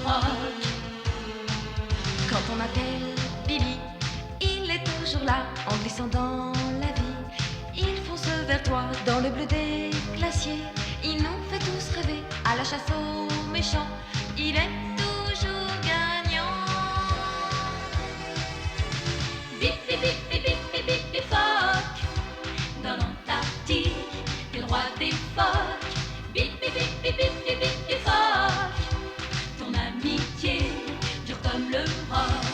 rock. Quand on appelle Billy, il est toujours là, en glissant dans la vie. Il fonce vers toi dans le bleu des glaciers. Il nous fait tous rêver à la chasse aux méchants. Il est toujours gagnant. Bip, bip, bip, bip, bip, bip, bip, bip, phoque. Dans l'Antarctique, t'es le roi des phoques. Bip, bip, bip, bip, bip, bip, bip, bip, phoque. Ton amitié dure comme le roc.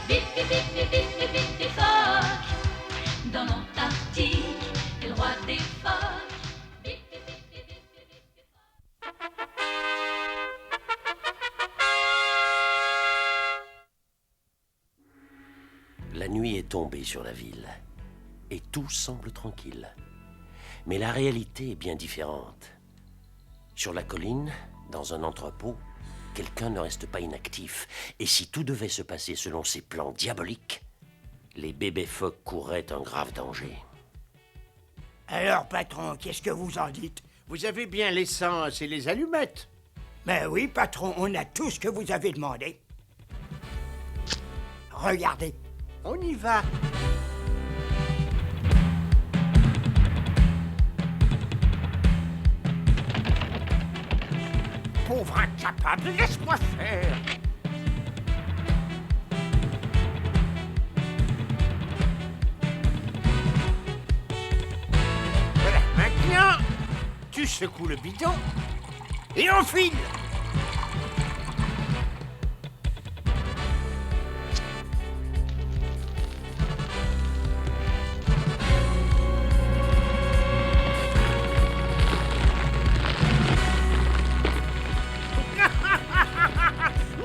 Bip, bip, bip, bip, bip, bip, bip, bip, phoque. Dans l'Antarctique, t'es le roi des phoques. Bip, bip, bip, bip, bip, bip, bip, bip, phoque. La nuit est tombée sur la ville, et tout semble tranquille. Mais la réalité est bien différente. Sur la colline, dans un entrepôt, quelqu'un ne reste pas inactif. Et si tout devait se passer selon ses plans diaboliques, les bébés phoques courraient un grave danger. Alors, patron, qu'est-ce que vous en dites? Vous avez bien l'essence et les allumettes. Ben oui, patron, on a tout ce que vous avez demandé. Regardez. On y va. Pauvre incapable, laisse-moi faire. Voilà, maintenant, tu secoues le bidon et on file.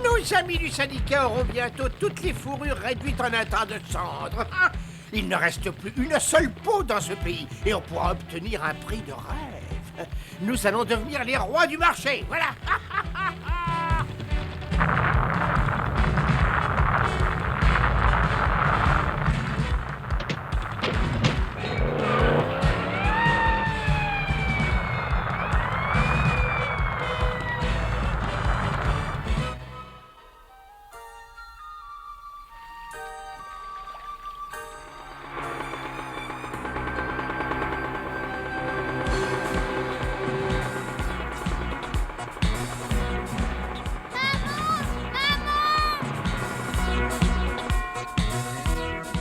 Nos amis du syndicat auront bientôt toutes les fourrures réduites en un tas de cendres. Il ne reste plus une seule peau dans ce pays et on pourra obtenir un prix de rêve. Nous allons devenir les rois du marché, voilà.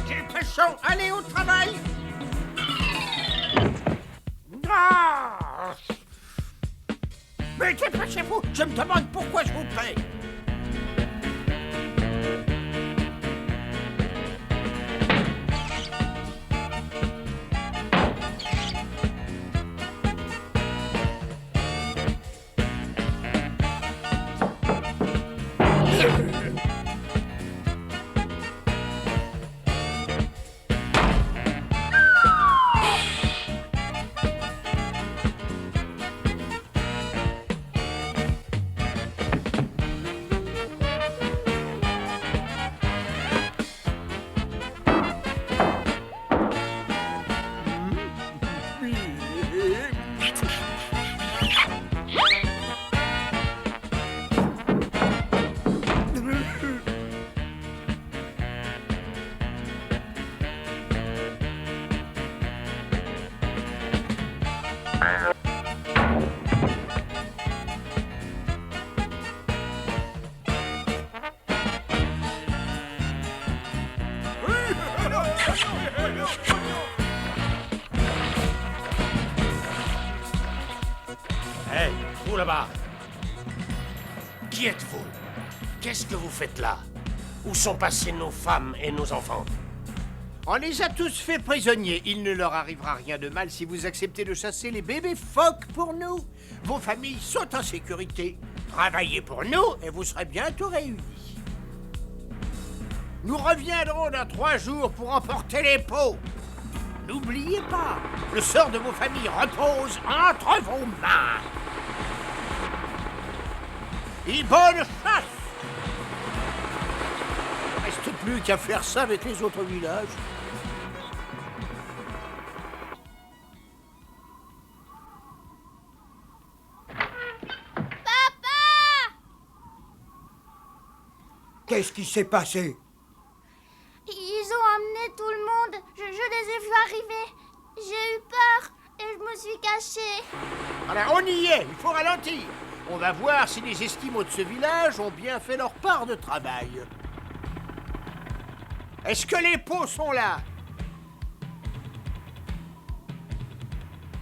Dépêchons, allez au travail. Ah! Mais dépêchez-vous, je me demande pourquoi je vous paie. Hé, vous là-bas! Qui êtes-vous? Qu'est-ce que vous faites là? Où sont passées nos femmes et nos enfants? On les a tous fait prisonniers. Il ne leur arrivera rien de mal si vous acceptez de chasser les bébés phoques pour nous. Vos familles sont en sécurité. Travaillez pour nous et vous serez bientôt réunis. Nous reviendrons dans 3 jours pour emporter les peaux. N'oubliez pas, le sort de vos familles repose entre vos mains. Et bonne chasse! Il ne reste plus qu'à faire ça avec les autres villages. Qu'est-ce qui s'est passé? Ils ont emmené tout le monde. Je les ai vus arriver. J'ai eu peur et je me suis cachée. Alors, on y est, il faut ralentir. On va voir si les Esquimaux de ce village ont bien fait leur part de travail. Est-ce que les pots sont là?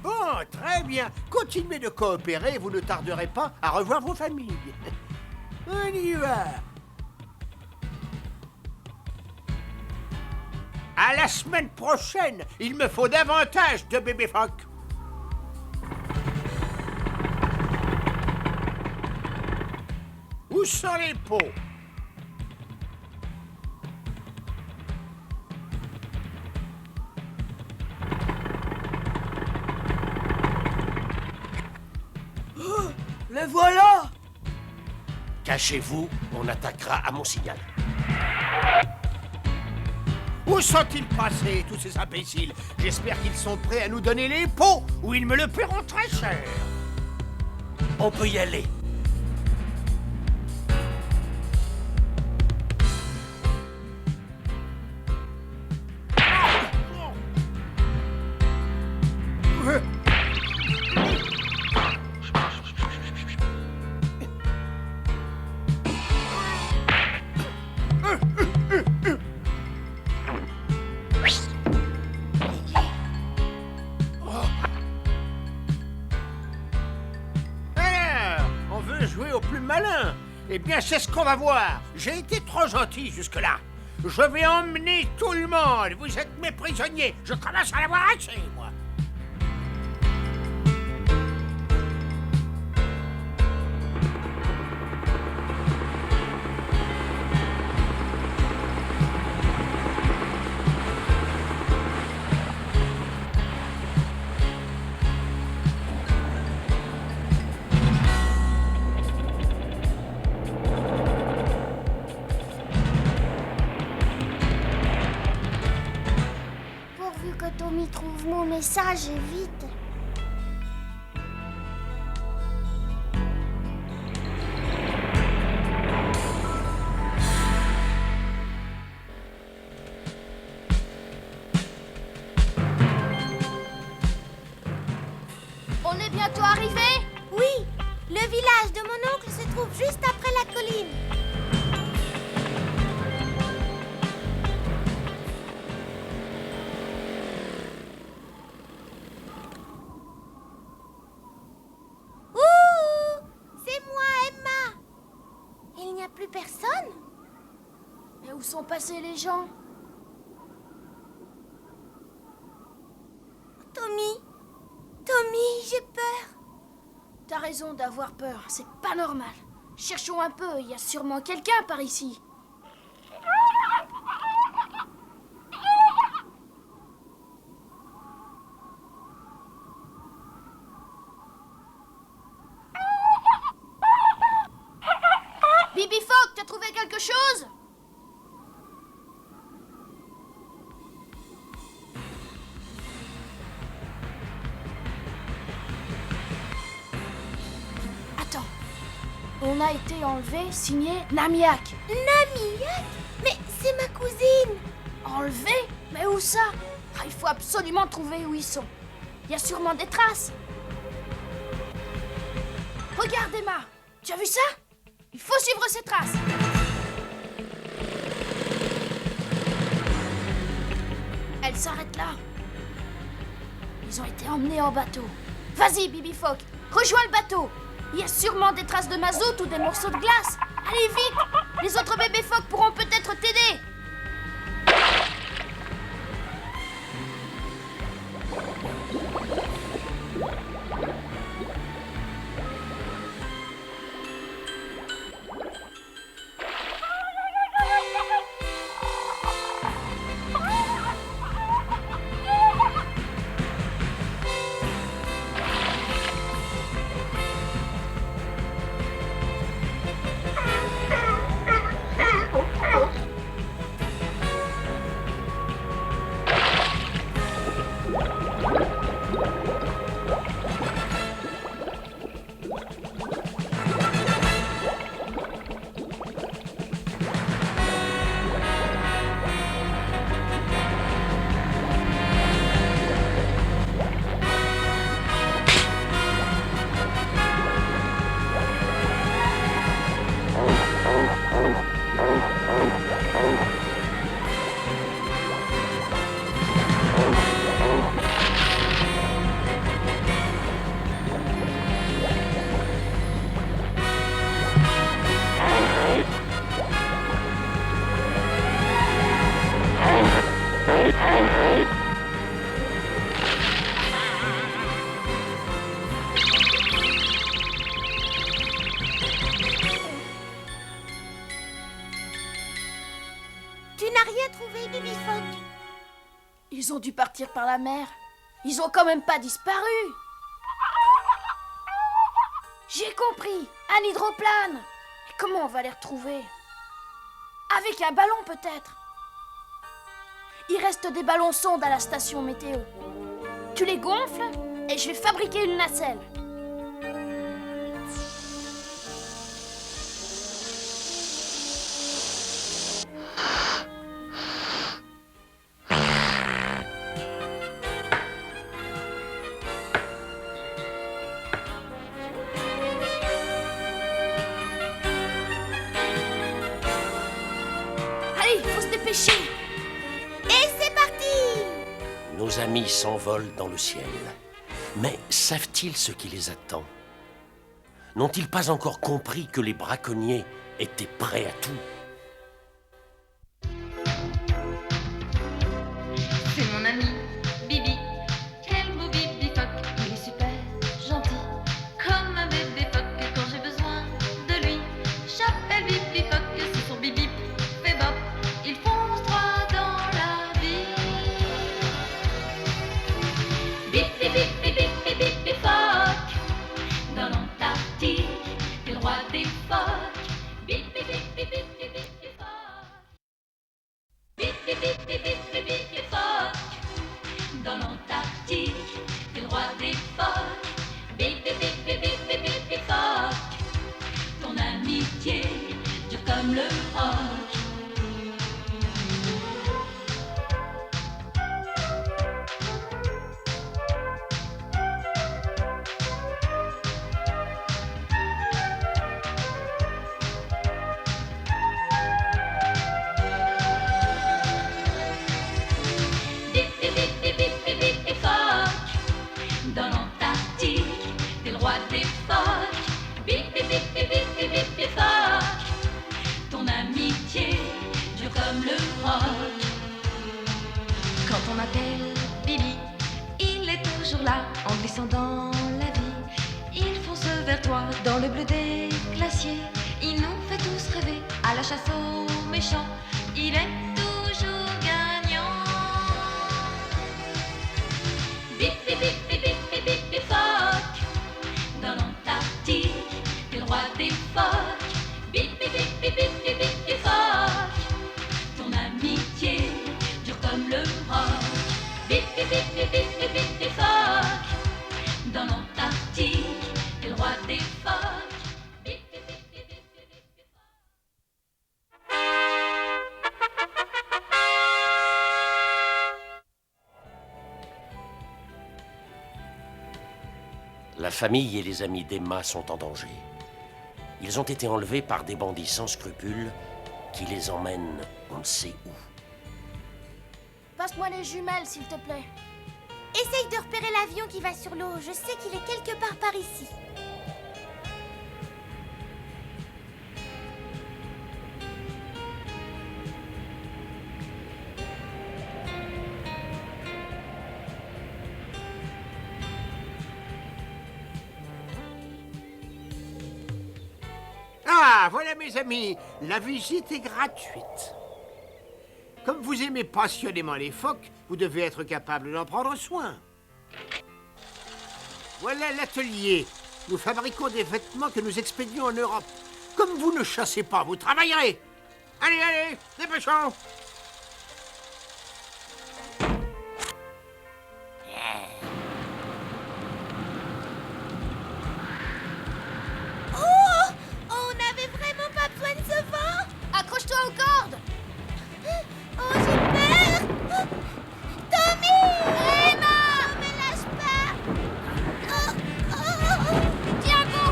Bon, très bien. Continuez de coopérer, vous ne tarderez pas à revoir vos familles. On y va. À la semaine prochaine, il me faut davantage de bébés phoques. Où sont les pots? Les voilà! Cachez-vous, on attaquera à mon signal. Où sont-ils passés, tous ces imbéciles? J'espère qu'ils sont prêts à nous donner les pots, ou ils me le paieront très cher. On peut y aller. Jouer au plus malin. Eh bien, c'est ce qu'on va voir. J'ai été trop gentil jusque-là. Je vais emmener tout le monde. Vous êtes mes prisonniers. Je commence à l'avoir assez, moi. Pourvu que Tommy trouve mon message et vite. On est bientôt arrivé? Oui, le village de mon oncle se trouve juste après la colline. Ouh, c'est moi, Emma. Il n'y a plus personne? Mais où sont passés les gens? Tommy, j'ai peur. T'as raison d'avoir peur, c'est pas normal. Cherchons un peu, il y a sûrement quelqu'un par ici. Bibi Phoque, t'as trouvé quelque chose? Attends. On a été enlevé, signé Namiak. Namiak? Mais c'est ma cousine. Enlevé? Mais où ça? Ah, il faut absolument trouver où ils sont. Il y a sûrement des traces. Regarde, Emma. Tu as vu ça? Il faut suivre ces traces. Elle s'arrête là. Ils ont été emmenés en bateau. Vas-y, Bibi Phoque, rejoins le bateau. Il y a sûrement des traces de mazout ou des morceaux de glace. Allez vite, les autres bébés phoques pourront peut-être t'aider. Tu n'as rien trouvé, Bibi Phoque? Ils ont dû partir par la mer. Ils ont quand même pas disparu. J'ai compris. Un hydroplane. Mais comment on va les retrouver? Avec un ballon peut-être. Il reste des ballons sondes à la station météo. Tu les gonfles et je vais fabriquer une nacelle. Allez, il faut se dépêcher. Et c'est parti! Nos amis s'envolent dans le ciel. Mais savent-ils ce qui les attend? N'ont-ils pas encore compris que les braconniers étaient prêts à tout? C'est mon ami, Bibi. Quel beau Bibi Phoque. Il est super gentil, comme un bébé phoque. Quand j'ai besoin de lui, j'appelle Bibi Phoque. C'est son Bibi fait bop. Il fonce droit dans la vie. Bibi, Bibi, Bibi, Bibi Phoque. Dans l'Antarctique, t'es le roi des phoques. Bibi, Bibi, Bibi, Bibi Phoque. Bibi, Bibi, Bibi, Bibi Phoque. Dans l'Antarctique, t'es le roi des phoques. Bibi, Bibi, Bibi, Bibi Phoque. Ton amitié dure comme le roc. Bibi, Bibi, Bibi, Bibi Phoque. Dans l'Antarctique, t'es le roi des phoques. Bibi, Bibi, Bibi, Bibi Phoque. Ton amitié dure comme le roc. Quand on appelle Bibi, il est toujours là, en glissant dans la vie. Il fonce vers toi dans le bleu des glaciers. Il nous fait tous rêver à la chasse aux méchants. Il est toujours gagnant. Bibi, Bibi, Bibi, Bibi Phoque. Dans l'Antarctique, t'es le roi des phoques. Bibi, Bibi, Bibi, Bibi Phoque. Ton amitié dure comme le roc. Bibi, Bibi, Bibi, Bibi Phoque. Dans l'Antarctique, t'es le roi des phoques. Bibi, Bibi, Bibi, Bibi Phoque. La famille et les amis d'Emma sont en danger. Ils ont été enlevés par des bandits sans scrupules qui les emmènent on ne sait où. Passe-moi les jumelles, s'il te plaît. Essaye de repérer l'avion qui va sur l'eau. Je sais qu'il est quelque part par ici. Ah, voilà mes amis, la visite est gratuite. Comme vous aimez passionnément les phoques, vous devez être capable d'en prendre soin. Voilà l'atelier. Nous fabriquons des vêtements que nous expédions en Europe. Comme vous ne chassez pas, vous travaillerez. Allez, allez, dépêchons. Oh! On n'avait vraiment pas besoin de ce vent! Accroche-toi aux cordes. Oh, j'ai peur! Oh, Tommy! Emma! Ne me lâche pas! Oh, oh, oh, Tiens bon.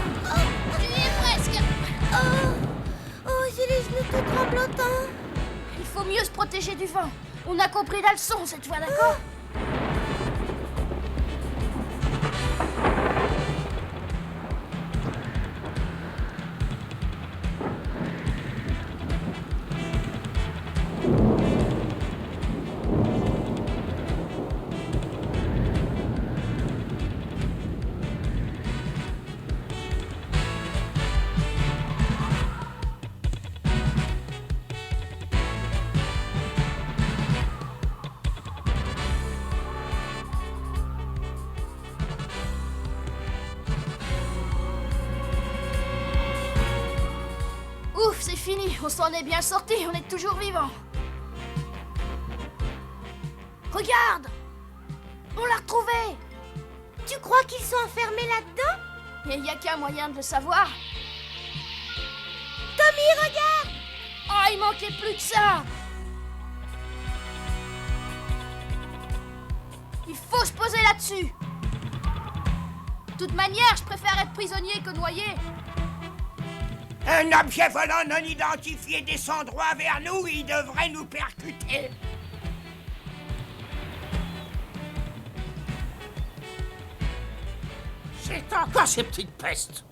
Tu y es presque. oh, j'ai les genoux tout tremblotants. Il faut mieux se protéger du vent. On a compris la leçon cette fois, d'accord? fini, on s'en est bien sorti, on est toujours vivant. Regarde! On l'a retrouvé! Tu crois qu'ils sont enfermés là-dedans? Et il n'y a qu'un moyen de le savoir. Tommy, regarde! Oh, il manquait plus que ça! Il faut se poser là-dessus! De toute manière, je préfère être prisonnier que noyé. Un objet volant non identifié descend droit vers nous, il devrait nous percuter. C'est encore ces petites pestes.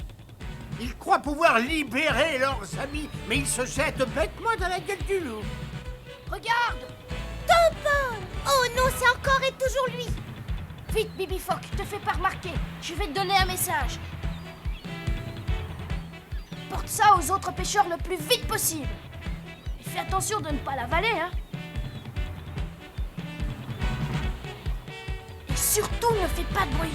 Ils croient pouvoir libérer leurs amis, mais ils se jettent bêtement dans la gueule du loup. Regarde! Tom Paul! Oh non, c'est encore et toujours lui! Vite, Bibi Phoque, te fais pas remarquer. Je vais te donner un message. Porte ça aux autres pêcheurs le plus vite possible. Et fais attention de ne pas l'avaler, hein. Et surtout, ne fais pas de bruit.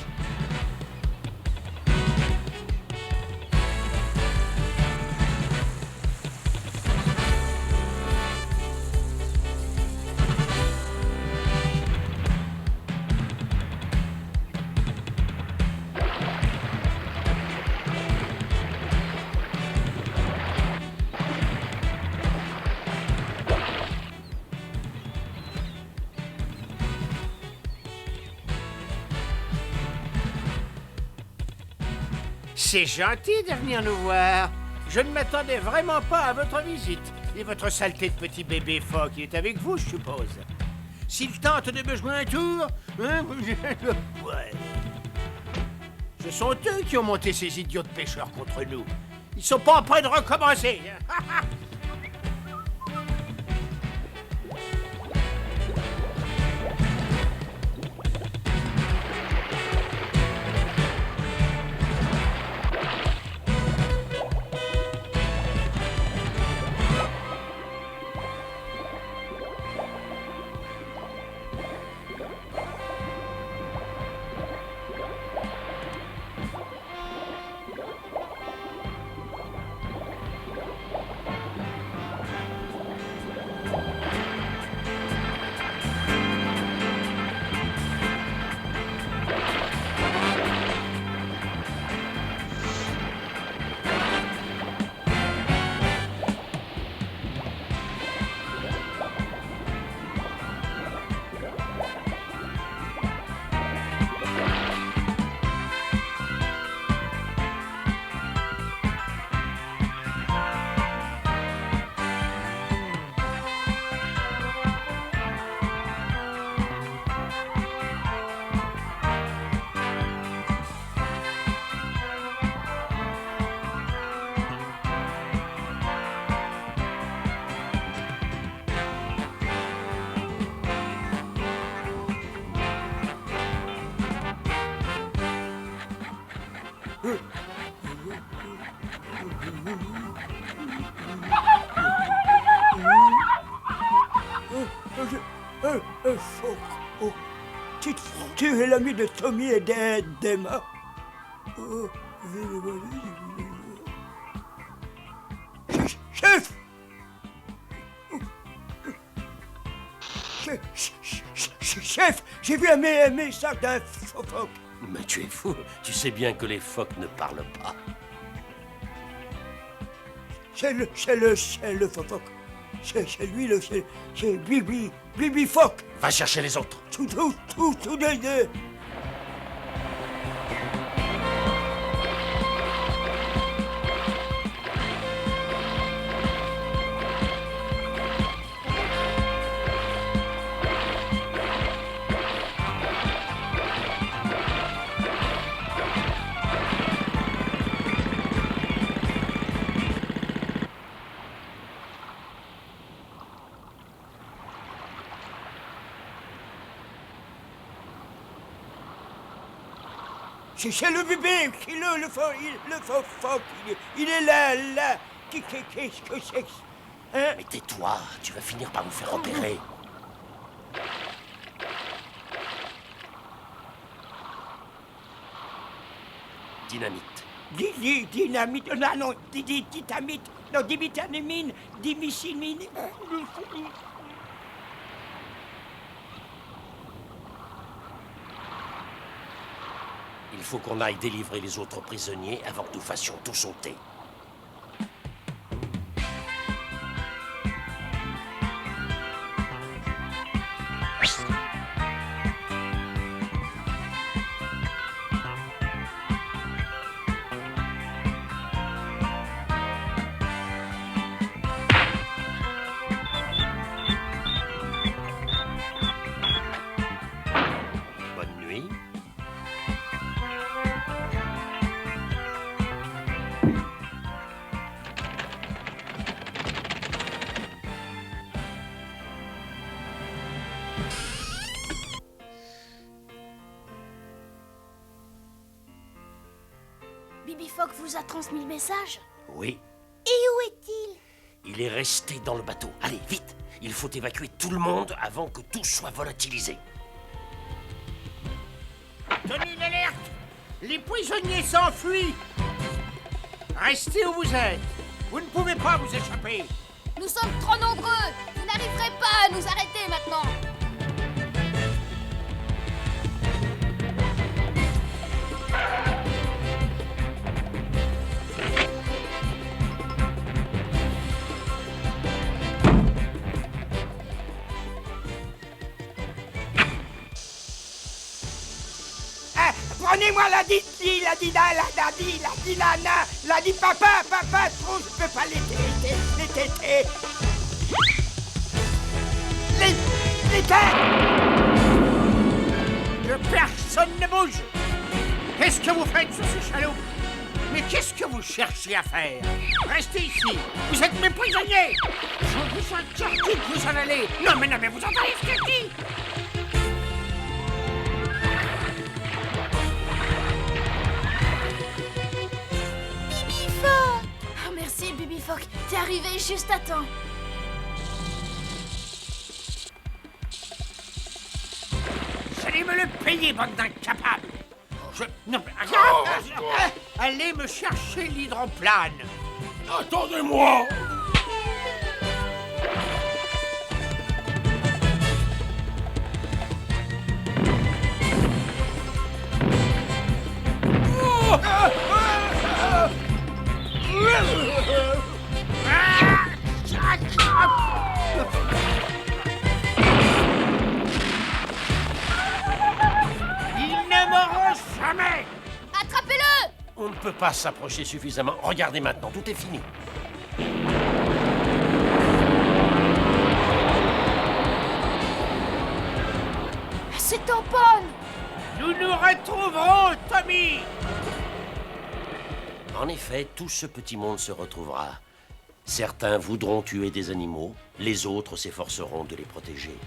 C'est gentil de venir nous voir. Je ne m'attendais vraiment pas à votre visite. Et votre saleté de petit bébé phoque, il est avec vous, je suppose. S'il tente de me jouer un tour, hein, ouais. Ce sont eux qui ont monté ces idiots de pêcheurs contre nous. Ils sont pas prêts de recommencer. Oh, tu es l'ami de Tommy et d'Emma. Oh, chef! Chef, j'ai vu un message d'un phoque. Mais tu es fou. Tu sais bien que les phoques ne parlent pas. C'est le phoque. C'est lui, c'est Bibi Phoque. Va chercher les autres. Tout les deux. C'est le bébé, le phoque, il est là. Qu'est-ce que c'est? Hein? Mais tais-toi, tu vas finir par nous faire repérer. Dynamite. Dynamite, non, dynamite. Non, divitamine, dimicimine. Il faut qu'on aille délivrer les autres prisonniers avant que nous fassions tout sauter. Bonne nuit. Bibi Fogg vous a transmis le message? Oui, Et où est-il? il est resté dans le bateau. Allez, vite! Il faut évacuer tout le monde avant que tout soit volatilisé. Tenez l'alerte! Les prisonniers s'enfuient! Restez où vous êtes! Vous ne pouvez pas vous échapper! Nous sommes trop nombreux! Vous n'arriverez pas à nous arrêter maintenant! Ah, prenez-moi la dit la dida, la dit papa, trop, je peux pas les téter. Les têtes. Que personne ne bouge! Qu'est-ce que vous faites sur ce chaloupe? Mais qu'est-ce que vous cherchez à faire? Restez ici! Vous êtes mes prisonniers! Je vous interdis de vous en aller! Non, mais vous entendez ce que je dis? Bibi Fogg! Oh, merci, Bibi Fogg. T'es arrivé juste à temps. Vous allez me le payer, bande d'incapables! Non, mais regarde! Allez me chercher l'hydroplane! Attendez-moi! Ils ne mourront jamais! Attrapez-le! On ne peut pas s'approcher suffisamment. Regardez maintenant, tout est fini. C'est tamponne! Nous nous retrouverons, Tommy! En effet, tout ce petit monde se retrouvera. Certains voudront tuer des animaux, les autres s'efforceront de les protéger.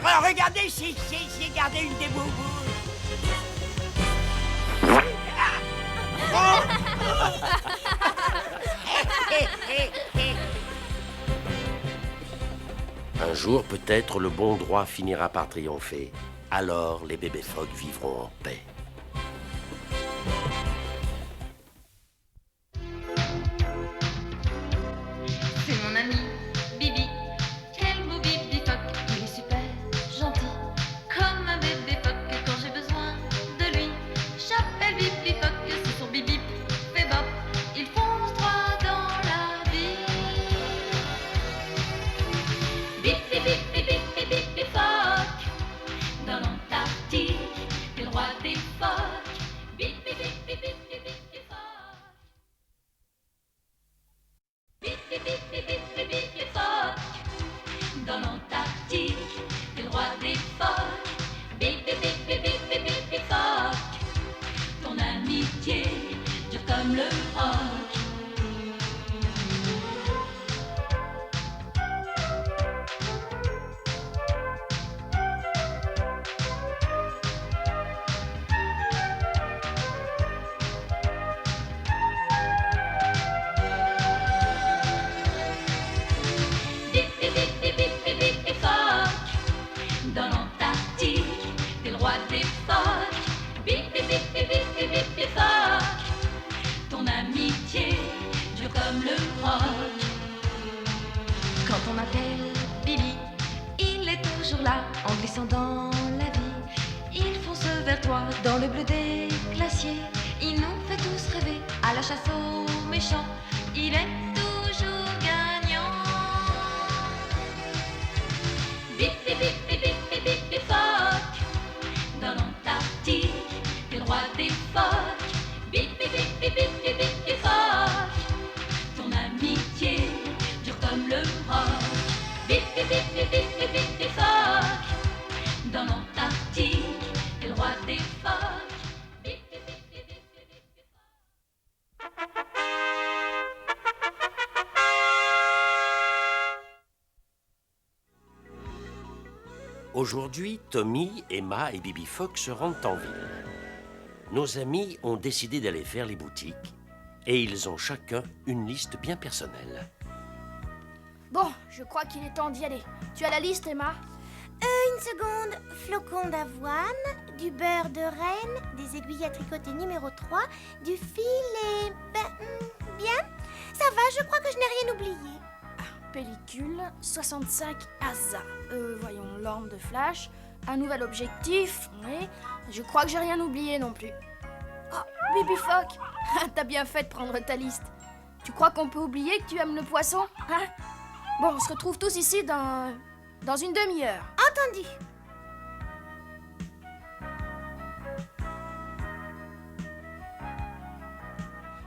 Oh, regardez, j'ai gardé une des boubous. Un jour, peut-être, le bon droit finira par triompher. Alors, les bébés Fogg vivront en paix. C'est mon ami, Bibi. Quel beau Bibi Fogg. Il est super gentil, comme un bébé Fogg. Quand j'ai besoin de lui, j'appelle Bibi Fogg. C'est son Bibi fait bop. Il fonce droit dans la vie. Bibi, Bibi, Bibi, Bibi Fogg. Dans l'Antarctique, t'es le roi des phoques. Bibi, Bibi, Bibi, Bibi Fogg. Bibi, Bibi, Bibi, Bibi Fogg. Dans l'Antarctique, t'es le roi des phoques. Bibi, Bibi, Bibi, Bibi Fogg. Ton amitié dure comme le roc. Bibi, Bibi, Bibi, Bibi Fogg. Dans l'Antarctique, t'es le roi des phoques. Bibi, Bibi, Bibi, Bibi Fogg. appelle Bibi. Il est toujours là, en glissant dans la vie. Il fonce vers toi dans le bleu des glaciers. Il nous fait tous rêver à la chasse aux méchants. Il est toujours gagnant. Bip, bip, bip, bip, bip, bip, bip, bip, phoque. Dans l'Antarctique, t'es le roi des phoques. Bip, bip, bip, bip, bip, bip, bip, bip, phoque. Ton amitié dure comme le roc. Bip, bip, bip, bip, bip, bip, bip, bip, phoque. Dans l'Antarctique, t'es le roi des phoques. Bip, bip, bip, bip, bip, bip, bip, bip, Aujourd'hui, Tommy, Emma et Bibi Phoque se rendent en ville. Nos amis ont décidé d'aller faire les boutiques et ils ont chacun une liste bien personnelle. Bon, je crois qu'il est temps d'y aller. Tu as la liste, Emma? Une seconde. Flocons d'avoine, du beurre de renne, des aiguilles à tricoter numéro 3, du fil et... bien. Ça va, je crois que je n'ai rien oublié. Pellicule, 65 ASA. Voyons, lampe de flash, un nouvel objectif, oui. Je crois que j'ai rien oublié non plus. Oh, Bibi Phoque, t'as bien fait de prendre ta liste. Tu crois qu'on peut oublier que tu aimes le poisson, hein? Bon, on se retrouve tous ici dans une demi-heure. Entendu.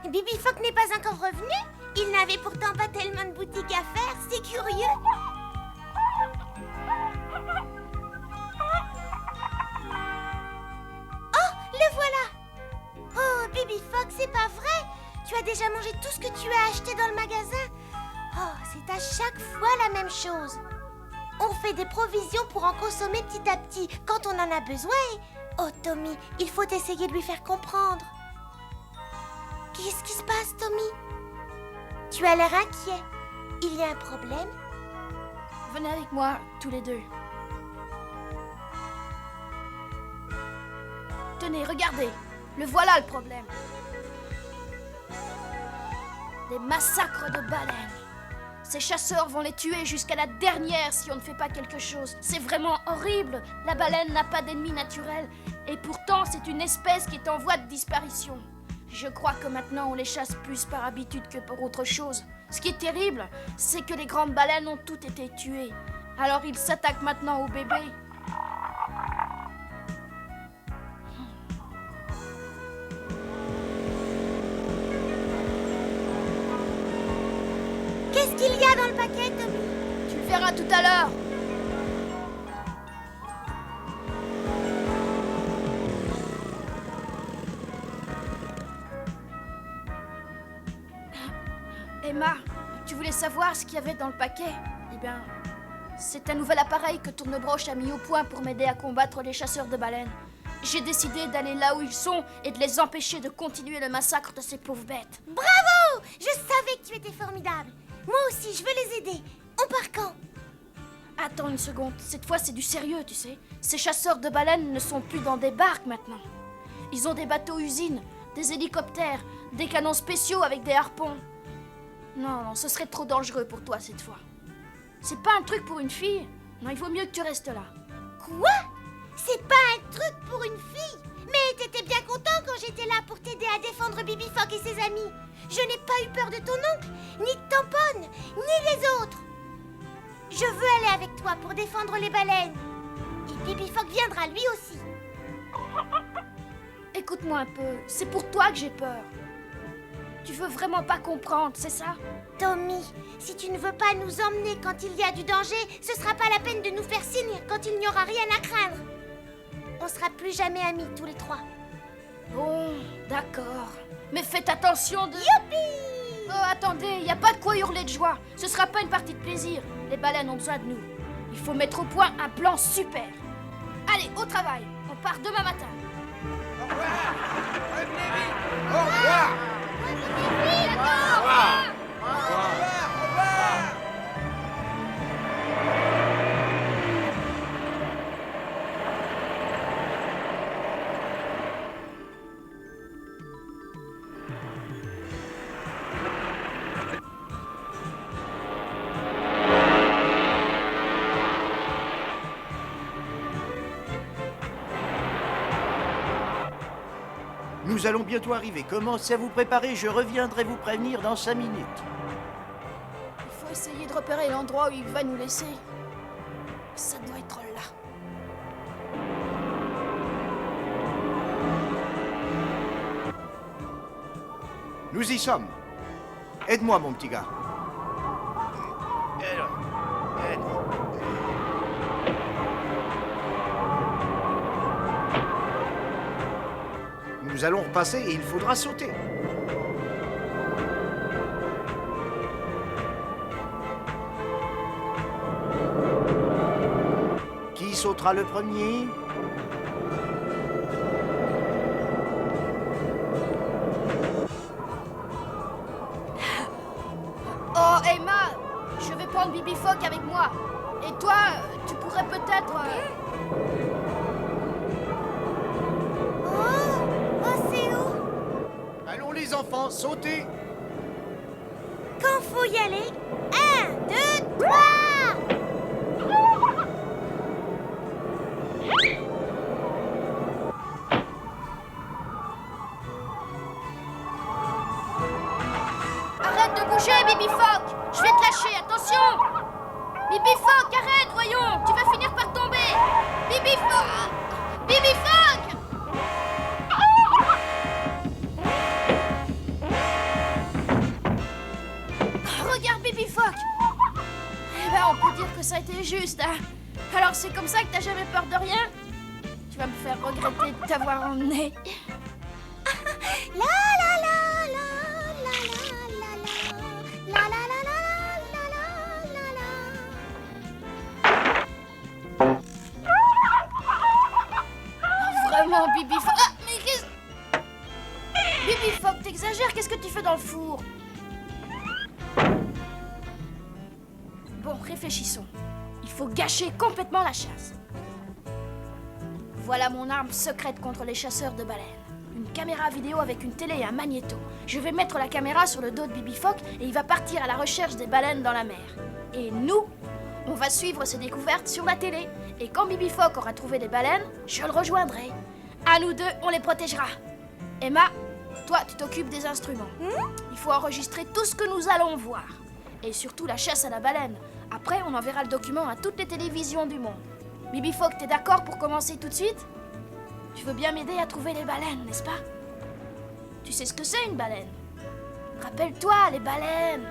Bibi Phoque n'est pas encore revenu. Il n'avait pourtant pas tellement de boutiques à faire, c'est curieux. Oh, le voilà. Oh, Bibi Phoque, c'est pas vrai. Tu as déjà mangé tout ce que tu as acheté dans le magasin. Oh, c'est à chaque fois la même chose. On fait des provisions pour en consommer petit à petit quand on en a besoin. Oh, Tommy, il faut essayer de lui faire comprendre. Qu'est-ce qui se passe, Tommy? Tu as l'air inquiet. Il y a un problème? Venez avec moi, tous les deux. Tenez, regardez. Le voilà le problème. Des massacres de baleines. Ces chasseurs vont les tuer jusqu'à la dernière si on ne fait pas quelque chose. C'est vraiment horrible. La baleine n'a pas d'ennemi naturel. Et pourtant, c'est une espèce qui est en voie de disparition. Je crois que maintenant, on les chasse plus par habitude que pour autre chose. Ce qui est terrible, c'est que les grandes baleines ont toutes été tuées. Alors ils s'attaquent maintenant aux bébés. Qu'est-ce qu'il y a dans le paquet, Tommy? Tu le verras tout à l'heure. Emma, tu voulais savoir ce qu'il y avait dans le paquet? Eh bien, c'est un nouvel appareil que Tournebroche a mis au point pour m'aider à combattre les chasseurs de baleines. J'ai décidé d'aller là où ils sont et de les empêcher de continuer le massacre de ces pauvres bêtes. Bravo! Je savais que tu étais formidable. Moi aussi, je veux les aider. On part quand? Attends une seconde, cette fois c'est du sérieux, tu sais. Ces chasseurs de baleines ne sont plus dans des barques maintenant. Ils ont des bateaux-usines, des hélicoptères, des canons spéciaux avec des harpons. Non, ce serait trop dangereux pour toi cette fois. C'est pas un truc pour une fille. Non, il vaut mieux que tu restes là. Quoi? C'est pas un truc pour une fille? Mais t'étais bien content quand j'étais là pour t'aider à défendre Bibi Phoque et ses amis. Je n'ai pas eu peur de ton oncle, ni de Tamponne, ni des autres. Je veux aller avec toi pour défendre les baleines. Et Bibi Phoque viendra lui aussi. Écoute-moi un peu, c'est pour toi que j'ai peur. Tu veux vraiment pas comprendre, c'est ça? Tommy, si tu ne veux pas nous emmener quand il y a du danger, ce sera pas la peine de nous faire signe quand il n'y aura rien à craindre. On sera plus jamais amis tous les trois. Bon, d'accord. Mais faites attention de... Youpi! Oh, attendez, y a pas de quoi hurler de joie. Ce sera pas une partie de plaisir. Les baleines ont besoin de nous. Il faut mettre au point un plan super. Allez, au travail. On part demain matin. Au revoir. Revenez vite. Au revoir. Oui, d'accord. Au revoir. Au revoir. Nous allons bientôt arriver. Commencez à vous préparer, je reviendrai vous prévenir dans 5 minutes. Il faut essayer de repérer l'endroit où il va nous laisser. Ça doit être là. Nous y sommes. Aide-moi, mon petit gars. Nous allons repasser et il faudra sauter. Qui sautera le premier? Oh, Emma, je vais prendre Bibi Phoque avec moi. Et toi, tu pourrais peut-être... Oh, c'est où? Allons les enfants, sautez! Quand faut y aller? 1, 2, 3! Arrête de bouger, Bibi Phoque. Je vais te lâcher, attention. Bibi Phoque, arrête, voyons. Tu vas finir par tomber. Bibi Phoque. Bibi Phoque. Regarde, Bibi Phoque. Eh ben, on peut dire que ça a été juste, hein. Alors, c'est comme ça que t'as jamais peur de rien? Tu vas me faire regretter de t'avoir emmené. La la la la la la la la la la la la la. Vraiment, Bibi Phoque. Ah, mais qu'est-ce... Bibi Phoque, t'exagères, qu'est-ce que tu fais dans le four? Bon, réfléchissons. Il faut gâcher complètement la chasse. Voilà mon arme secrète contre les chasseurs de baleines. Une caméra vidéo avec une télé et un magnéto. Je vais mettre la caméra sur le dos de Bibi Phoque et il va partir à la recherche des baleines dans la mer. Et nous, on va suivre ses découvertes sur la télé. Et quand Bibi Phoque aura trouvé des baleines, je le rejoindrai. À nous deux, on les protégera. Emma, toi, tu t'occupes des instruments. Il faut enregistrer tout ce que nous allons voir. Et surtout la chasse à la baleine. Après, on enverra le document à toutes les télévisions du monde. Bibi Phoque, t'es d'accord pour commencer tout de suite? Tu veux bien m'aider à trouver les baleines, n'est-ce pas? Tu sais ce que c'est une baleine? Rappelle-toi, les baleines.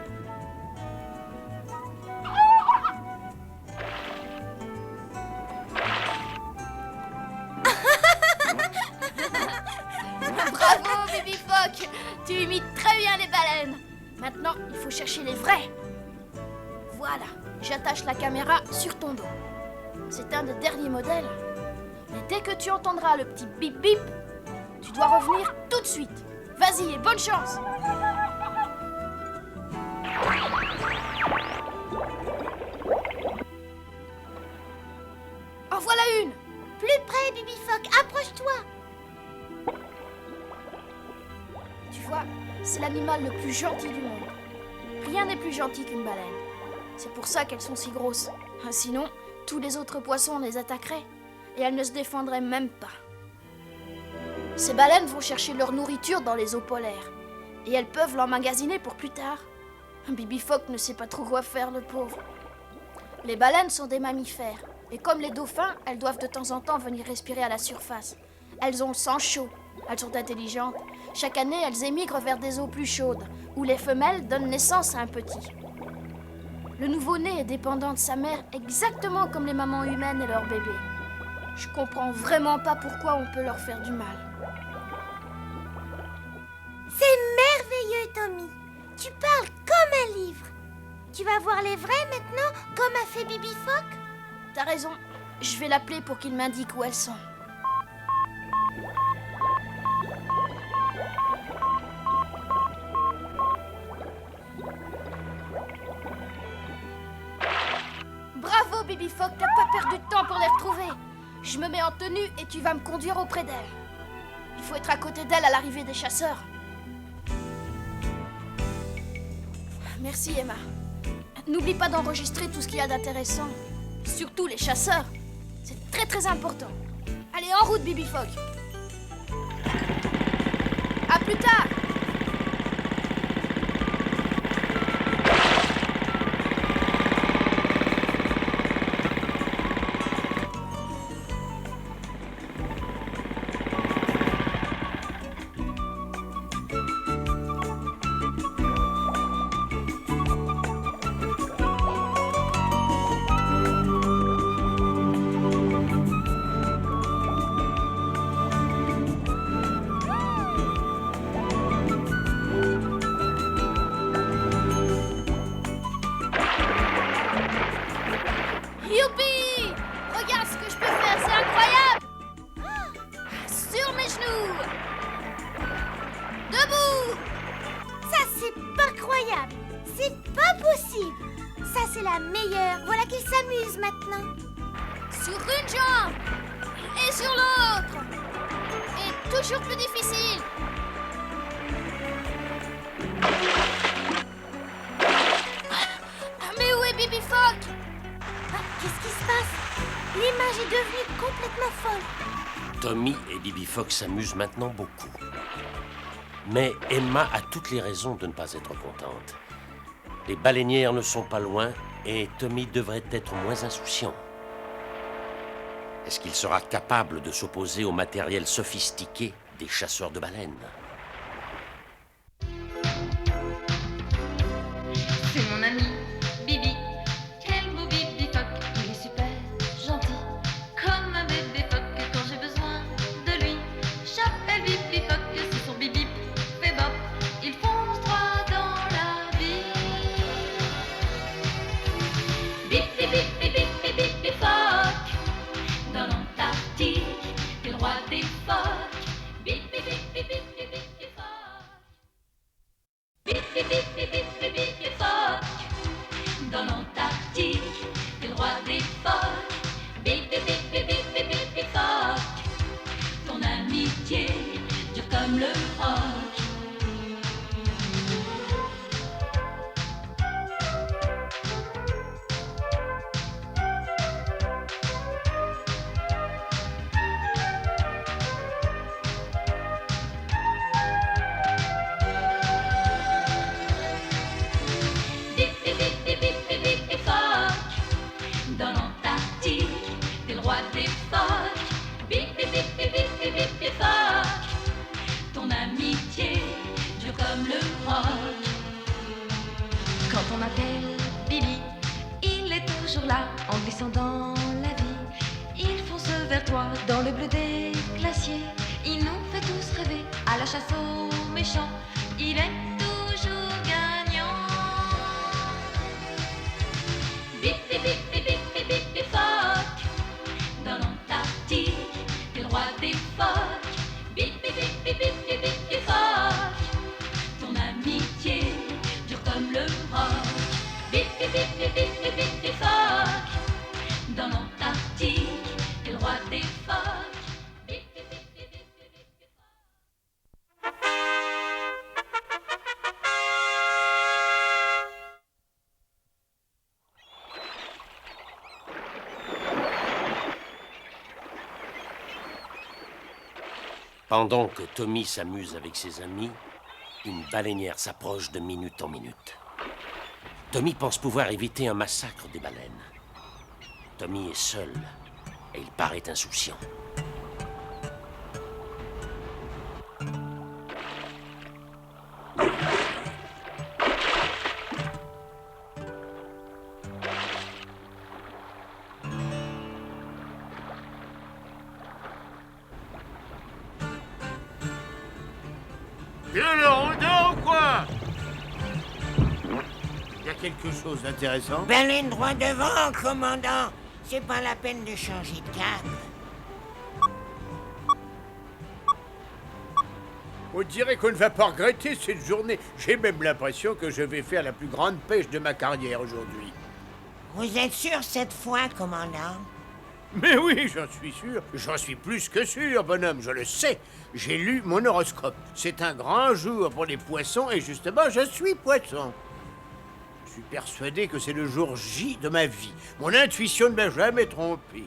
Bravo, Bibi Phoque. Tu imites très bien les baleines. Maintenant, il faut chercher les vrais. Voilà, j'attache la caméra sur ton dos. C'est un des derniers modèles. Mais dès que tu entendras le petit bip bip, tu dois revenir tout de suite. Vas-y et bonne chance. En voilà une. Plus près, Bibi Phoque, approche-toi. Tu vois, c'est l'animal le plus gentil du monde. Rien n'est plus gentil qu'une baleine. C'est pour ça qu'elles sont si grosses. Sinon, tous les autres poissons les attaqueraient. Et elles ne se défendraient même pas. Ces baleines vont chercher leur nourriture dans les eaux polaires. Et elles peuvent l'emmagasiner pour plus tard. Bibi Phoque ne sait pas trop quoi faire, le pauvre. Les baleines sont des mammifères. Et comme les dauphins, elles doivent de temps en temps venir respirer à la surface. Elles ont le sang chaud. Elles sont intelligentes. Chaque année, elles émigrent vers des eaux plus chaudes, où les femelles donnent naissance à un petit. Le nouveau-né est dépendant de sa mère exactement comme les mamans humaines et leurs bébés. Je comprends vraiment pas pourquoi on peut leur faire du mal. C'est merveilleux, Tommy. Tu parles comme un livre. Tu vas voir les vrais maintenant, comme a fait Bibi Phoque? T'as raison, je vais l'appeler pour qu'il m'indique où elles sont. Bravo, Bibi Phoque, t'as pas perdu de temps pour les retrouver. Je me mets en tenue et tu vas me conduire auprès d'elle. Il faut être à côté d'elle à l'arrivée des chasseurs. Merci, Emma. N'oublie pas d'enregistrer tout ce qu'il y a d'intéressant. Surtout les chasseurs. C'est très très important. Allez, en route, Bibi Phoque. plus tard. Youpi! Regarde ce que je peux faire, c'est incroyable! Sur mes genoux! Debout! Ça, c'est pas croyable. C'est pas possible. Ça, c'est la meilleure. Voilà qu'il s'amuse maintenant. Sur une jambe! Et sur l'autre! Et toujours plus difficile! Mais où est Bibi Phoque? Qu'est-ce qui se passe? L'image est devenue complètement folle. Tommy et Bibi Phoque s'amusent maintenant beaucoup. Mais Emma a toutes les raisons de ne pas être contente. Les baleinières ne sont pas loin et Tommy devrait être moins insouciant. Est-ce qu'il sera capable de s'opposer au matériel sophistiqué des chasseurs de baleines? C'est mon ami, Bibi. Quel beau Bibi Phoque. Il est super gentil, comme un bébé phoque. Quand j'ai besoin de lui, j'appelle Bibi Phoque. C'est son bip bip, fait bop. Il fonce droit dans la vie. Bip bip bip bip bip bip bip Phoque. Dans l'Antarctique, t'es le roi des phoques. Bip bip bip bip bip bip bip Phoque. Bip bip bip bip bip bip bip Phoque. Dans l'Antarctique, t'es le roi des phoques. Bip bip bip bip bip bip bip bip Phoque. Ton amitié dure comme le roc. Bip bip bip bip bip bip bip bip Phoque. Dans l'Antarctique, t'es le roi des phoques. Bip bip bip bip bip bip bip bip Phoque. Ton amitié dure comme le roc. Quand on m'appelle Bibi, il est toujours là en glissant dans la vie. Il fonce vers toi dans le bleu des glaciers. Il nous fait tous rêver à la chasse aux méchants. Il est toujours gagnant. Bip bip bip bip bip bip bip bip Phoque. Dans l'Antarctique, t'es le roi des phoques. Bip bip bip bip bip bip bip bip Phoque. Ton amitié dure comme le roc. Bip bip bip bip bip bip bip bip Phoque. Dans l'Antarctique, t'es le roi des phoques. Bip bip bip bip bip bip bip bip Phoque. Pendant que Tommy s'amuse avec ses amis, une baleinière s'approche de minute en minute. Tommy pense pouvoir éviter un massacre des baleines. Tommy est seul et il paraît insouciant. Bien le rondin ou quoi? Il y a quelque chose d'intéressant? Baleine droit devant, commandant. C'est pas la peine de changer de cap. On dirait qu'on ne va pas regretter cette journée. J'ai même l'impression que je vais faire la plus grande pêche de ma carrière aujourd'hui. Vous êtes sûr cette fois, commandant? Mais oui, j'en suis sûr. J'en suis plus que sûr, bonhomme, je le sais. J'ai lu mon horoscope. C'est un grand jour pour les poissons et justement, je suis poisson. Je suis persuadé que c'est le jour J de ma vie. Mon intuition ne m'a jamais trompé.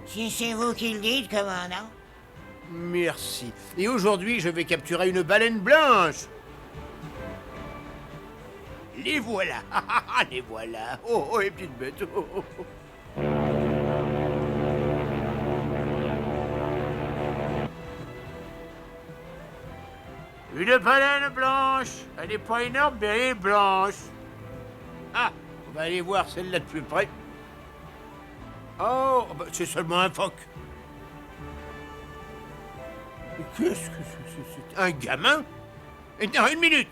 Si c'est vous qui le dites, commandant. Merci. Et aujourd'hui, je vais capturer une baleine blanche. Les voilà. Les voilà. Oh, les petites bêtes. Oh. Une baleine blanche. Elle n'est pas énorme, mais elle est blanche. Ah, on va aller voir celle-là de plus près. Oh, bah, c'est seulement un phoque. Mais qu'est-ce que c'est? Un gamin? Et non, une minute.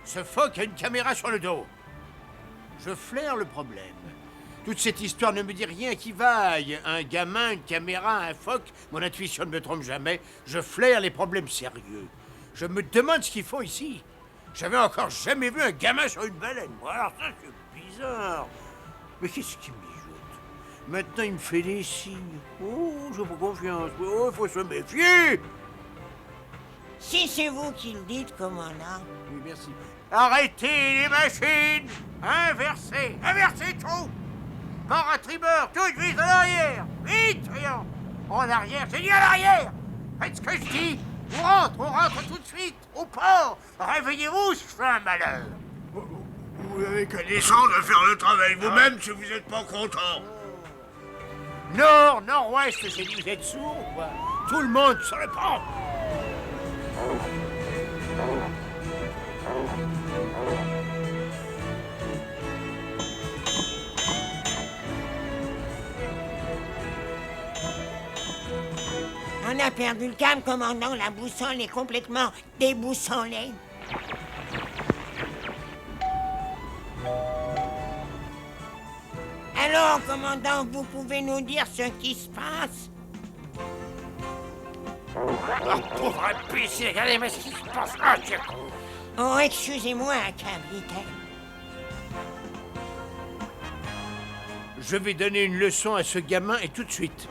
Ce phoque a une caméra sur le dos. Je flaire le problème. Toute cette histoire ne me dit rien qui vaille. Un gamin, une caméra, un phoque. Mon intuition ne me trompe jamais. Je flaire les problèmes sérieux. Je me demande ce qu'ils font ici. J'avais encore jamais vu un gamin sur une baleine. Bon, alors ça, c'est bizarre. Mais qu'est-ce qu'il mijote? Maintenant, il me fait des signes. Oh, j'ai pas confiance. Oh, il faut se méfier. Si c'est vous qui le dites, commandant. Oui, merci. Arrêtez les machines. Inversez. Inversez tout. Port à tribord. Tout de suite à l'arrière. Vite, rien. En arrière, j'ai dit à l'arrière. Faites ce que je dis. On rentre tout de suite, au port. Réveillez-vous, je fais un malheur. Vous avez qu'à descendre et faire le travail vous-même si vous n'êtes pas content. Nord, nord-ouest, j'ai dit, vous êtes sourds ou quoi? Tout le monde sur le pont. On a perdu le câble, commandant. La boussole est complètement déboussolée. Alors, commandant, vous pouvez nous dire ce qui se passe? Oh, pauvre imbécile, regardez-moi ce qui se passe. Ah, tiens. Oh, excusez-moi, capitaine. Je vais donner une leçon à ce gamin et tout de suite.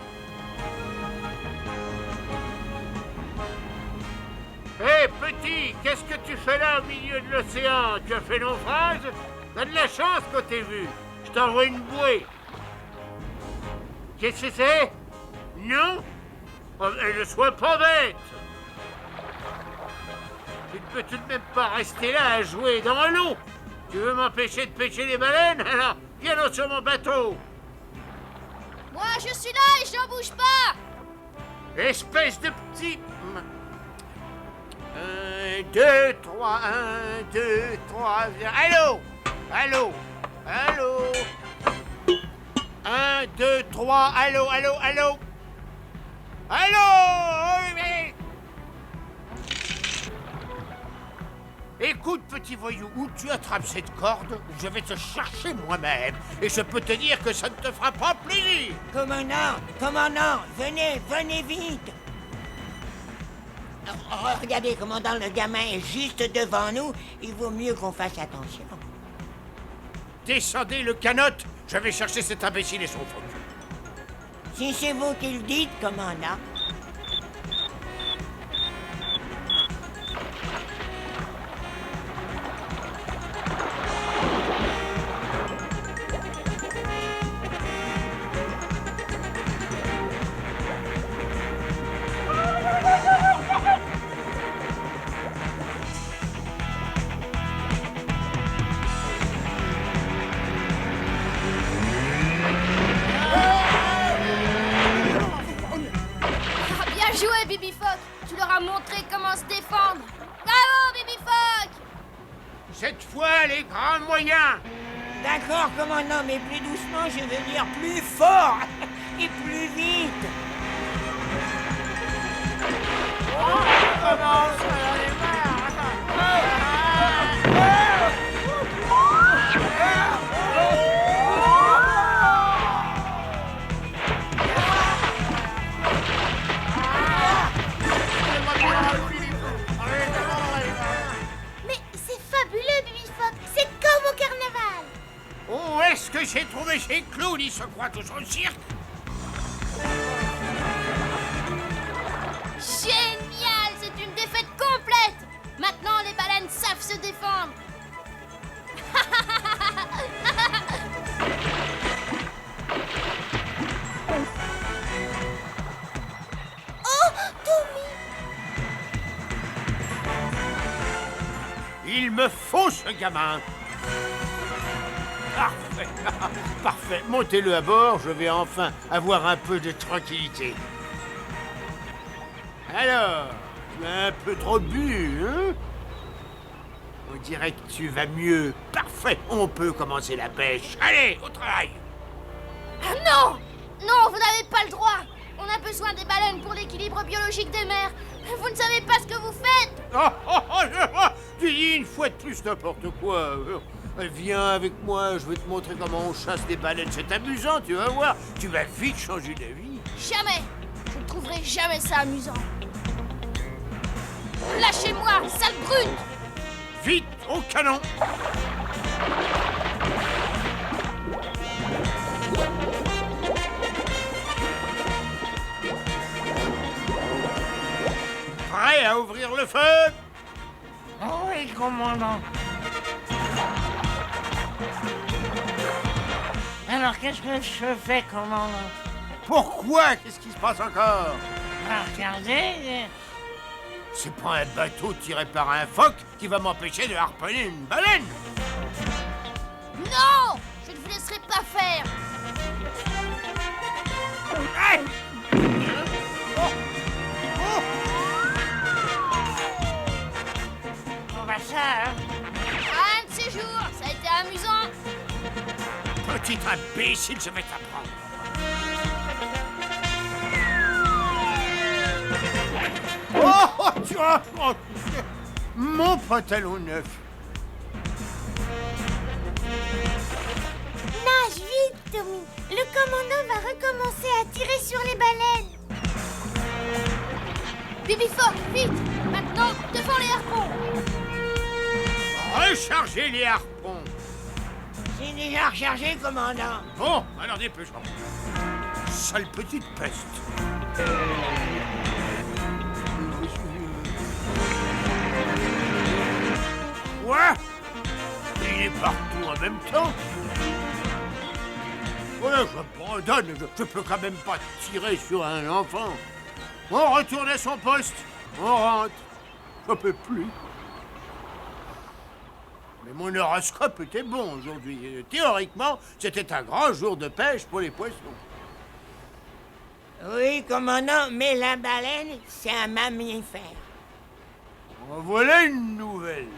Hé, petit, qu'est-ce que tu fais là au milieu de l'océan? Tu as fait naufrage? T'as de la chance qu'on t'ait vu. Je t'envoie une bouée. Qu'est-ce que c'est? Non? Oh, ne sois pas bête. Tu ne peux tout de même pas rester là à jouer dans l'eau. Tu veux m'empêcher de pêcher les baleines? Alors, viens donc sur mon bateau. Moi, je suis là et j'en bouge pas. Espèce de petit... 1, 2, 3, 1, 2, 3, viens. Allô? Allô? Allô? 1, 2, 3, allô, allô, allô? Allô? Oui, mais... Écoute, petit voyou, où tu attrapes cette corde, je vais te chercher moi-même. Et je peux te dire que ça ne te fera pas plaisir. Commandant, venez vite. Regardez, commandant, le gamin est juste devant nous. Il vaut mieux qu'on fasse attention. Descendez le canot, je vais chercher cet imbécile et son phoque. Si c'est vous qui le dites, commandant. Bibi Fock, tu leur as montré comment se défendre. Bravo, Bibi Fock! Cette fois, les grands moyens. D'accord, commandant, mais plus doucement, je veux dire plus fort et plus vite. Où est-ce que j'ai trouvé ces clowns? Ils se croient tous au cirque. Génial! C'est une défaite complète! Maintenant, les baleines savent se défendre. Oh, Tommy! me faut ce gamin. Parfait. Parfait. Montez-le à bord, je vais enfin avoir un peu de tranquillité. Alors, tu as un peu trop bu, hein? On dirait que tu vas mieux. Parfait, on peut commencer la pêche. Allez, au travail. Ah non! Non, vous n'avez pas le droit! On a besoin des baleines pour l'équilibre biologique des mers. Vous ne savez pas ce que vous faites! Tu dis une fois de plus n'importe quoi. Viens avec moi, je vais te montrer comment on chasse des baleines. C'est amusant, tu vas voir. Tu vas vite changer d'avis. Jamais! Je ne trouverai jamais ça amusant. Lâchez-moi, sale brute! Vite, au canon. Prêt à ouvrir le feu? Oui, commandant. Alors, qu'est-ce que je fais, commandant? Pourquoi? Qu'est-ce qui se passe encore? Regardez. C'est pas un bateau tiré par un phoque qui va m'empêcher de harponner une baleine. Non! Je ne vous laisserai pas faire! Hey! On va ça, hein? Un de ces jours, ça a été amusant! Petit imbécile, je vais t'apprendre. Oh, tu vois, mon pantalon neuf. Nage vite, Tommy. Le commandant va recommencer à tirer sur les baleines. Bibi Phoque, vite! Maintenant, devant les harpons! Rechargez les harpons. C'est déjà rechargé, commandant. Bon, alors dépêchons. Sale petite peste. Quoi? Il est partout en même temps. Voilà, j'abandonne. Je peux quand même pas tirer sur un enfant. On retourne à son poste. On rentre. Je peux plus. Mais mon horoscope était bon aujourd'hui. Théoriquement, c'était un grand jour de pêche pour les poissons. Oui, commandant, mais la baleine, c'est un mammifère. En voilà une nouvelle.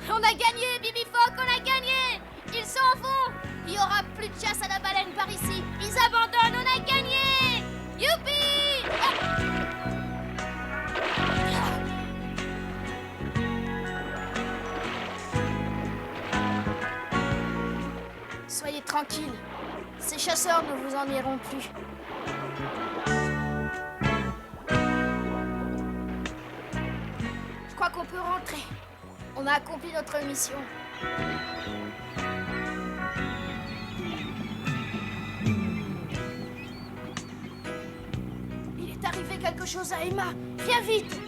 On a gagné, Bibi Phoque, on a gagné! Ils s'en vont! Il n'y aura plus de chasse à la baleine par ici! Ils abandonnent, on a gagné! Youpi! Soyez tranquilles, ces chasseurs ne vous ennuieront plus. Je crois qu'on peut rentrer. On a accompli notre mission. Il est arrivé quelque chose à Emma. Viens vite.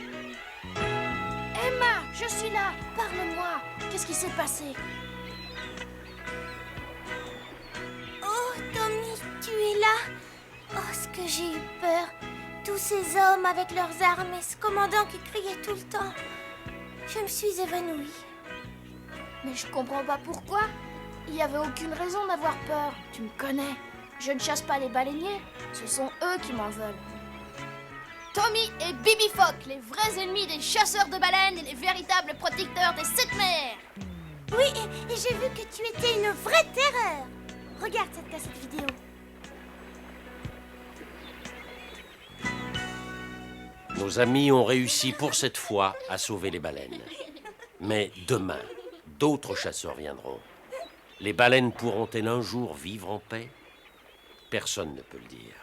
Emma, je suis là. Parle-moi. Qu'est-ce qui s'est passé? Oh, Tommy, tu es là? Oh, ce que j'ai eu peur. Tous ces hommes avec leurs armes et ce commandant qui criait tout le temps. Je me suis évanouie. Mais je comprends pas pourquoi. Il n'y avait aucune raison d'avoir peur. Tu me connais. Je ne chasse pas les baleiniers. Ce sont eux qui m'en veulent. Tommy et Bibi Phoque, les vrais ennemis des chasseurs de baleines et les véritables protecteurs des 7 mers. Oui, et j'ai vu que tu étais une vraie terreur. Regarde cette cassette vidéo. Nos amis ont réussi pour cette fois à sauver les baleines. Mais demain, d'autres chasseurs viendront. Les baleines pourront-elles un jour vivre en paix? Personne ne peut le dire.